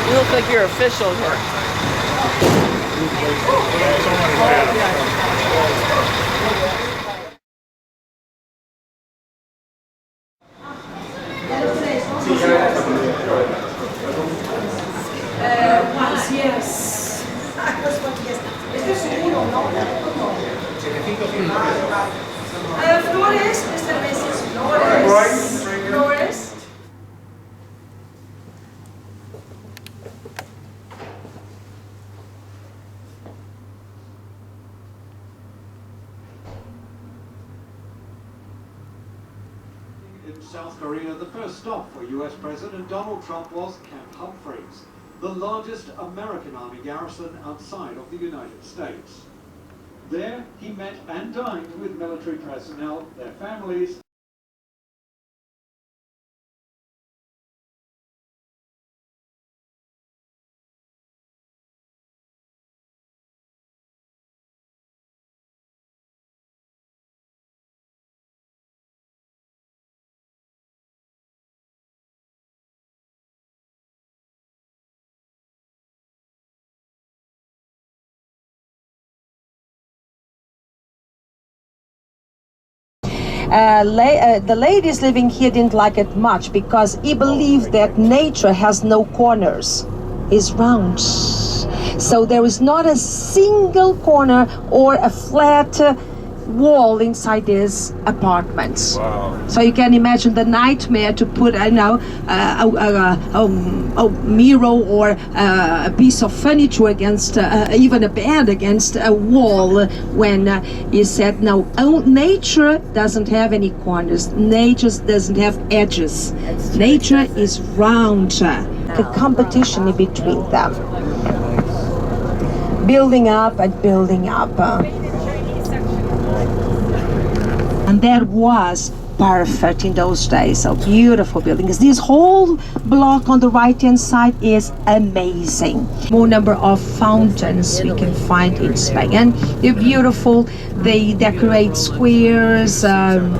You look like you're official here. Yes. Flores, Mr. Mrs. Flores. Flores. In South Korea, the first stop for U.S. President Donald Trump was Camp Humphreys, the largest American Army garrison outside of the United States. There, he met and dined with military personnel, their families, the ladies living here didn't like it much because he believed that nature has no corners, it's round. So there is not a single corner or a flat wall inside this apartment. Wow. So you can imagine the nightmare to put, a mirror or a piece of furniture against, even a bed against a wall, when he said, no, nature doesn't have any corners. Nature doesn't have edges. Nature is round. The competition in between them. Building up and building up. And that was perfect in those days. So beautiful buildings. This whole block on the right hand side is amazing. More number of fountains we can find in Spain, and they're beautiful. They decorate squares. An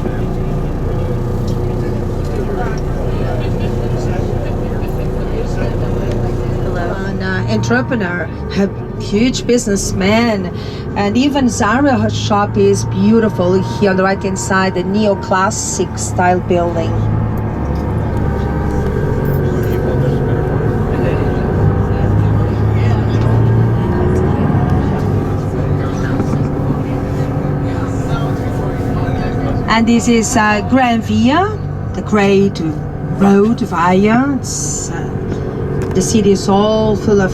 entrepreneur, a huge businessman, and even Zara shop is beautiful here on the right hand side, the neoclassic style building. And this is Gran Via, the great road via. The city is all full of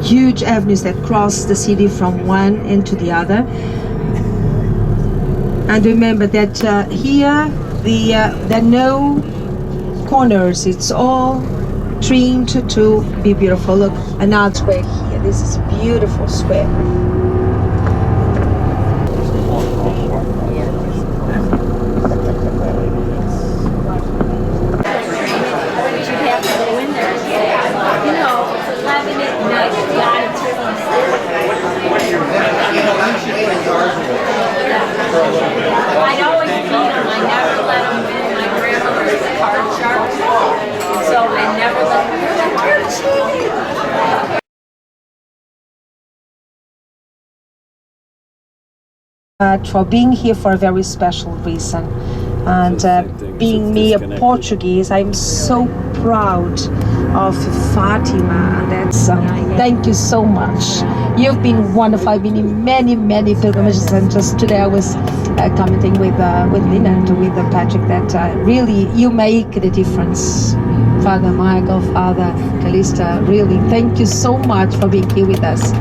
huge avenues that cross the city from one end to the other. And remember that here there are no corners. It's all trimmed to be beautiful. Look, another square here. This is a beautiful square. I'd always beat him. I never let him win. My grandmother was a card shark, so I never let him win. For being here for a very special reason, and being me a Portuguese, I'm so proud of Fatima. That's thank you so much. You've been wonderful. I've been in many pilgrimages, and just today I was commenting with Lina and with Patrick that really you make the difference. Father Michael, Father Calista, really thank you so much for being here with us.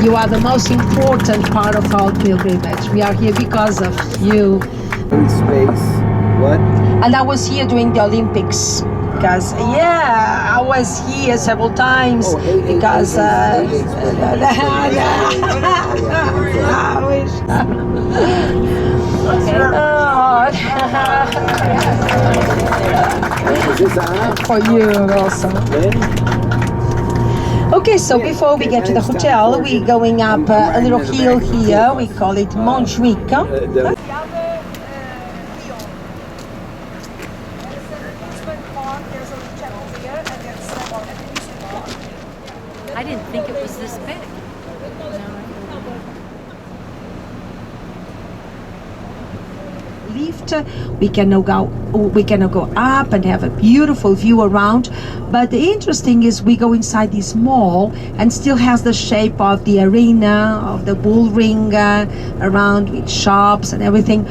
You are the most important part of our pilgrimage. We are here because of you. Space. What? And I was here during the Olympics. Because I was here several times because I wish. For you also. Okay, so before we get to the hotel, we're going up a little hill here. We call it Montjuic. I didn't think it was this big. Lift, we can now go up and have a beautiful view around. But the interesting is we go inside this mall and still has the shape of the arena, of the bull ring around with shops and everything.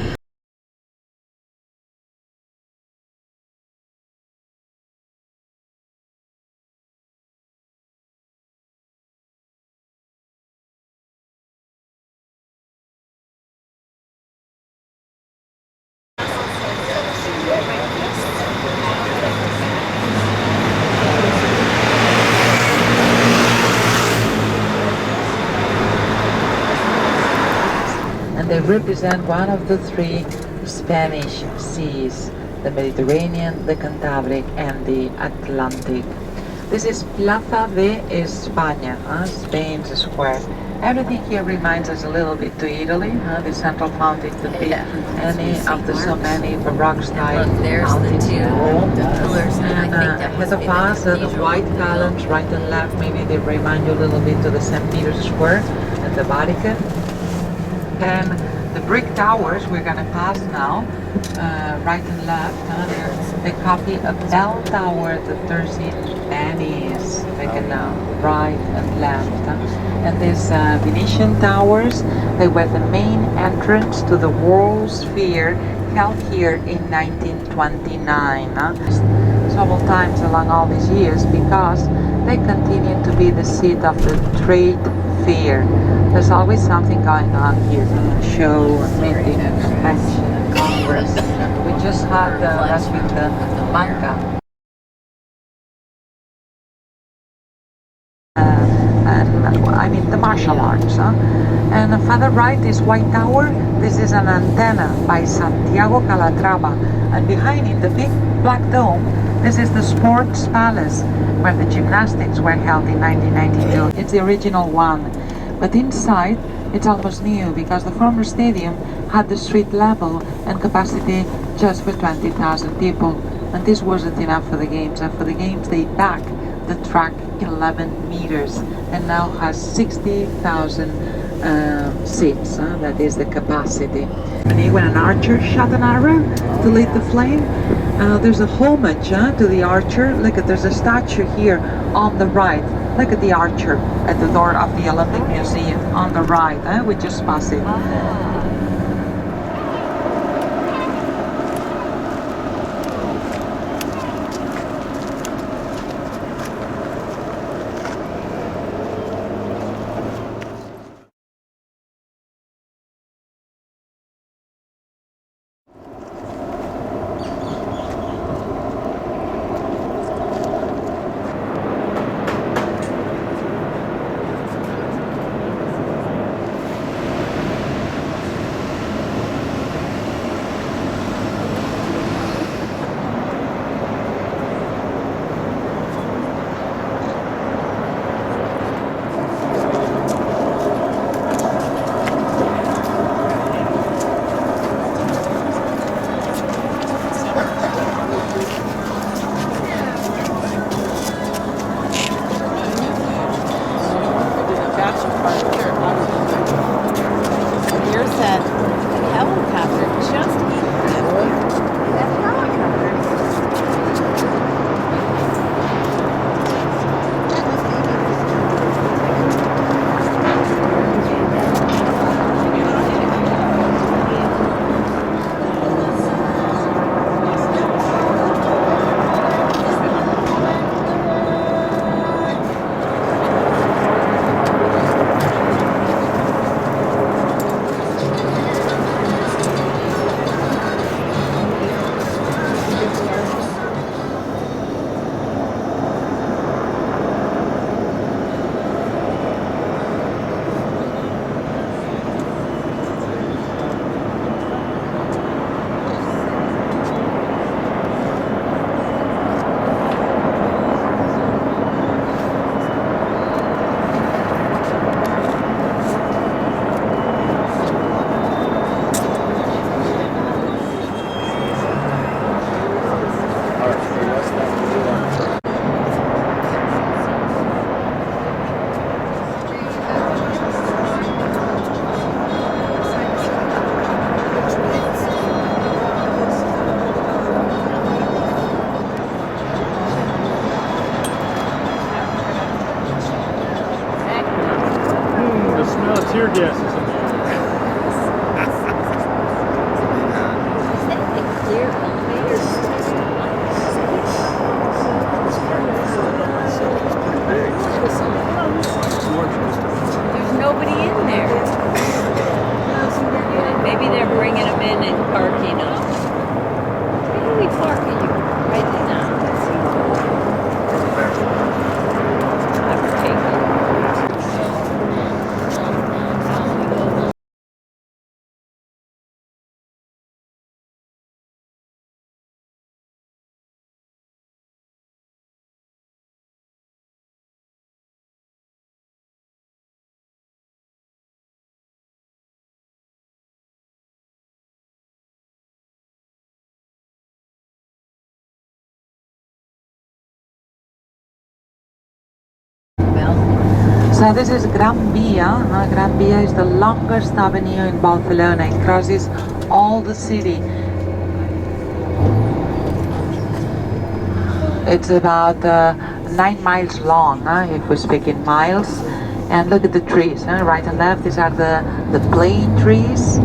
And they represent one of the three Spanish seas, the Mediterranean, the Cantabric and the Atlantic. This is Plaza de España, Spain's square. Everything here reminds us a little bit to Italy. The central fountain could be any of the so many Baroque style fountains in Rome. And ahead of us, the white columns right and left, maybe they remind you a little bit to the St. Peter's Square and the Vatican. And the brick towers we're going to pass now, right and left, they copy a bell tower that there's in Venice, like right and left. And these Venetian towers, they were the main entrance to the World's Fair held here in 1929. Several times along all these years, because they continue to be the seat of the trade fair. There's always something going on here, show, meeting, convention, and congress. We just had last week the manga. I mean the martial arts. And further right is White Tower. This is an antenna by Santiago Calatrava. And behind it, the big black dome, this is the Sports Palace, where the gymnastics were held in 1992. It's the original one. But inside, it's almost new because the former stadium had the street level and capacity just for 20,000 people. And this wasn't enough for the games. And for the games, they backed the track 11 meters and now has 60,000 seats. That is the capacity. And when an archer shot an arrow to lead the flame, there's a homage to the archer. Look at, there's a statue here on the right. Look at the archer at the door of the Olympic Museum on the right. We just passed it. So this is Gran Via. Gran Via is the longest avenue in Barcelona. It crosses all the city. It's about 9 miles long, if we speak in miles. And look at the trees, right and left. These are the plane trees.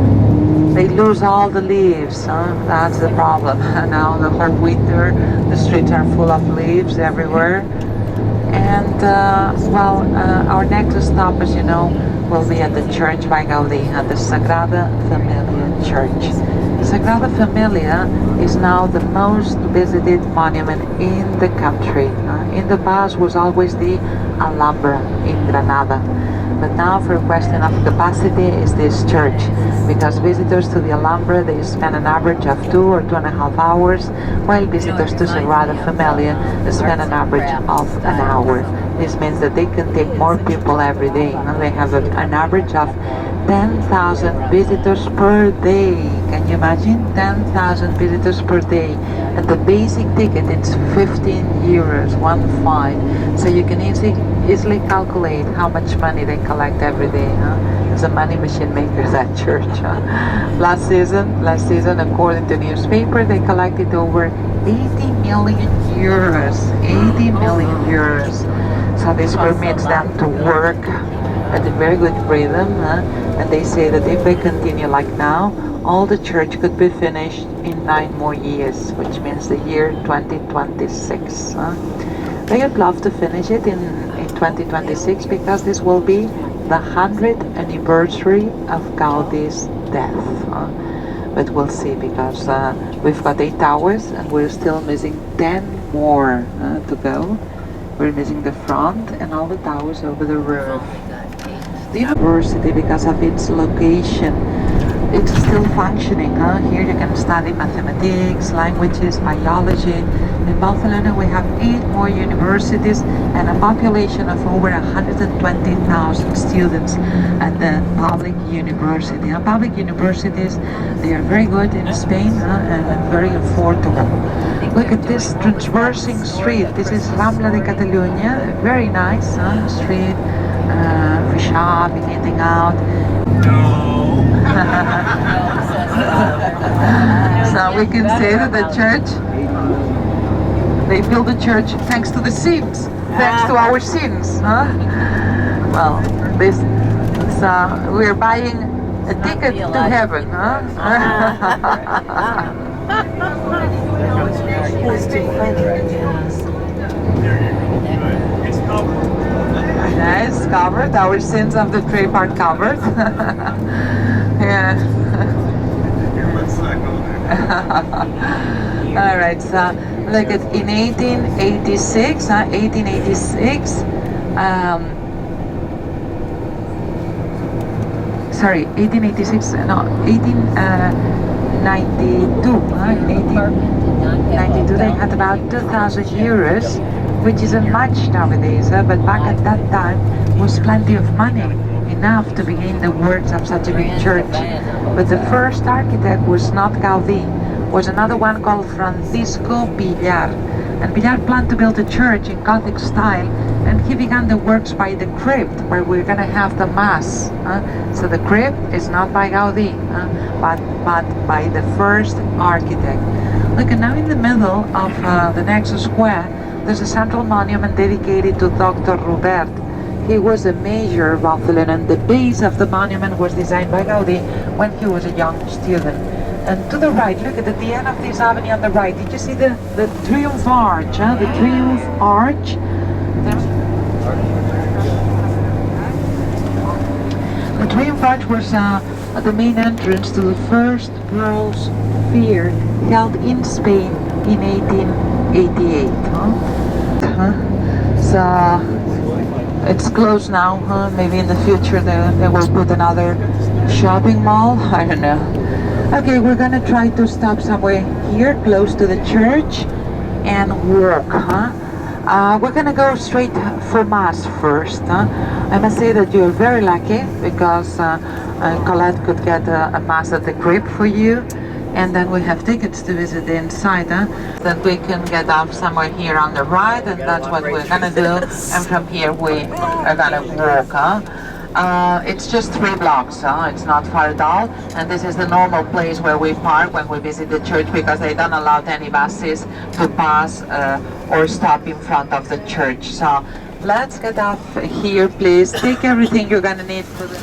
They lose all the leaves. That's the problem. Now the whole winter, the streets are full of leaves everywhere. And our next stop, as you know, will be at the church by Gaudí, at the Sagrada Familia church. Sagrada Familia is now the most visited monument in the country. In the past was always the Alhambra in Granada, but now for a question of capacity is this church, because visitors to the Alhambra, they spend an average of 2 or 2.5 hours, while visitors to Sagrada Familia spend an average of an hour. This means that they can take more people every day, and they have an average of 10,000 visitors per day. Can you imagine? 10,000 visitors per day. And the basic ticket, it's 15 euros, 1.5. So you can easily calculate how much money they collect every day. It's a money machine maker, that church. Last season, according to the newspaper, they collected over 80 million euros. 80 million euros. So this permits them to work at a very good rhythm, and they say that if they continue like now, all the church could be finished in 9 more years, which means the year 2026. They would love to finish it in 2026, because this will be the 100th anniversary of Gaudí's death. But we'll see, because we've got 8 hours and we're still missing 10 more to go. We're missing the front and all the towers over the roof. The university, because of its location, it's still functioning. Here you can study mathematics, languages, biology. In Barcelona we have 8 more universities and a population of over 120,000 students at the public university. And public universities, they are very good in Spain and very affordable. Look at this transversing street. This is Rambla de Catalunya, very nice street for shopping, eating out. So we can say that the church, they built the church thanks to the sins, thanks to our sins. Well, we're buying a ticket to heaven. Nice, covered. Our sins of the trip are covered. Yeah. All right. So look at in 1886. 1886. Sorry, 1886. No, 1892. In 1892, they had about 2,000 euros. Which isn't much nowadays, but back at that time was plenty of money, enough to begin the works of such a big church. But the first architect was not Gaudí, was another one called Francisco Villar. And Villar planned to build a church in Gothic style, and he began the works by the crypt, where we're going to have the mass. So the crypt is not by Gaudí, but by the first architect. Look, and now in the middle of the next square, there's a central monument dedicated to Dr. Robert. He was a major of Barcelona, and the base of the monument was designed by Gaudí when he was a young student. And to the right, look at the end of this avenue on the right. Did you see the Triumph Arch? The Triumph Arch. The Triumph Arch was the main entrance to the first World's Fair held in Spain in 1888. So it's closed now. Maybe in the future they will put another shopping mall. I don't know. Okay, we're gonna try to stop somewhere here close to the church and walk. We're gonna go straight for Mass first. I must say that you're very lucky, because Colette could get a Mass at the crypt for you. and then we have tickets to visit the inside. That we can get off somewhere here on the right, and that's what we're gonna do. And from here we are gonna walk. It's just 3 blocks, it's not far at all, and this is the normal place where we park when we visit the church, because they don't allow any buses to pass or stop in front of the church. So let's get off here, please. Take everything you're gonna need for the...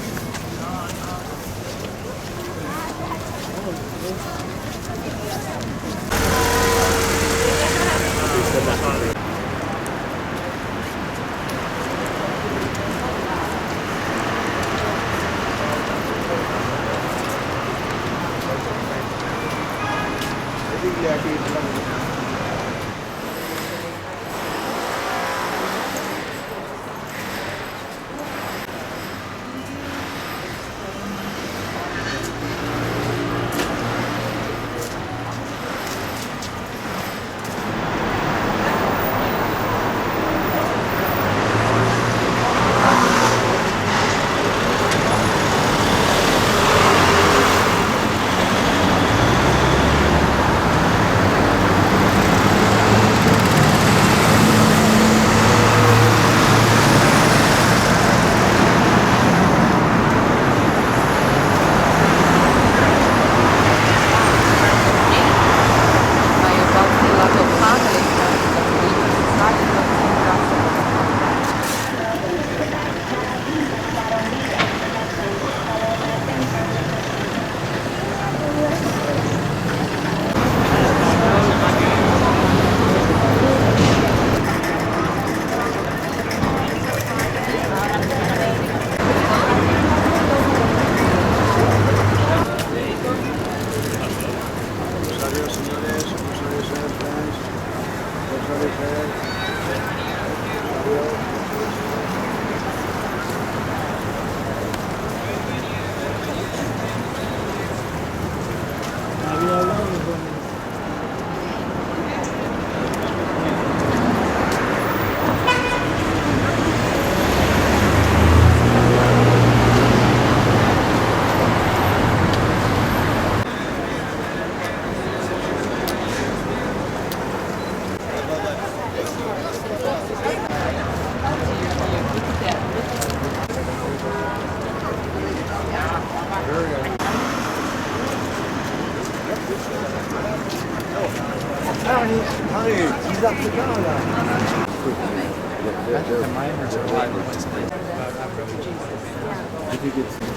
I think it's...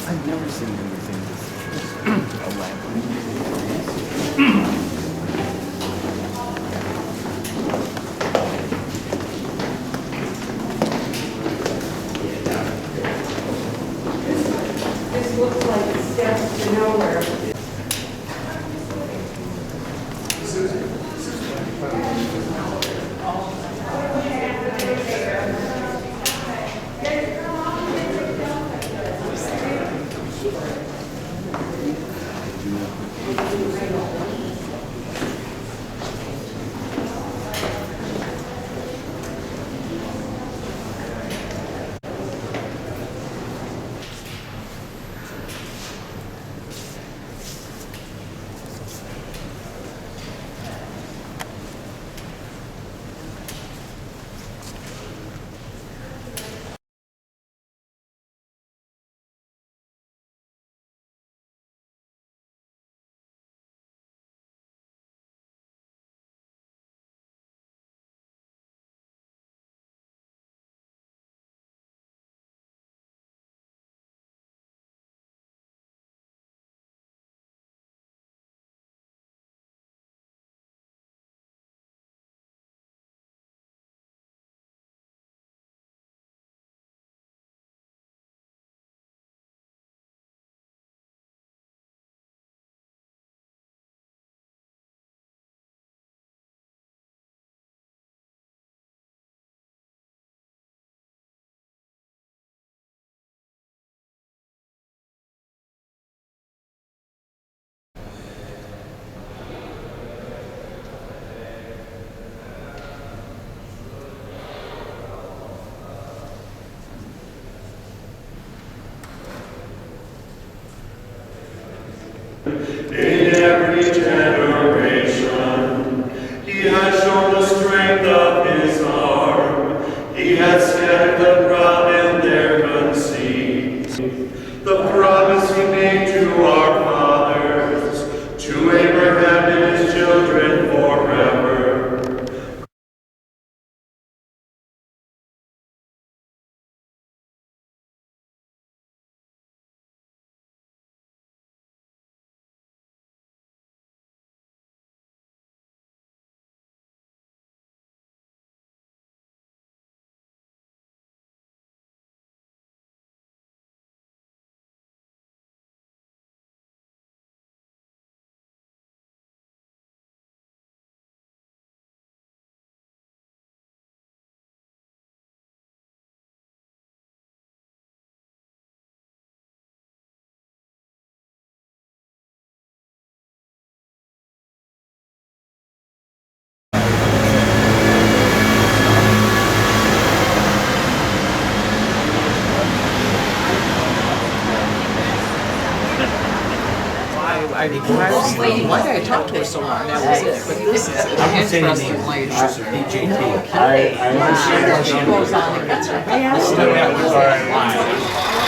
I've never seen anything this This looks like it steps to nowhere. I was thinking, why did I talk to her so long? That was it. But this is an interesting lady. I She goes on and gets her. that was our line.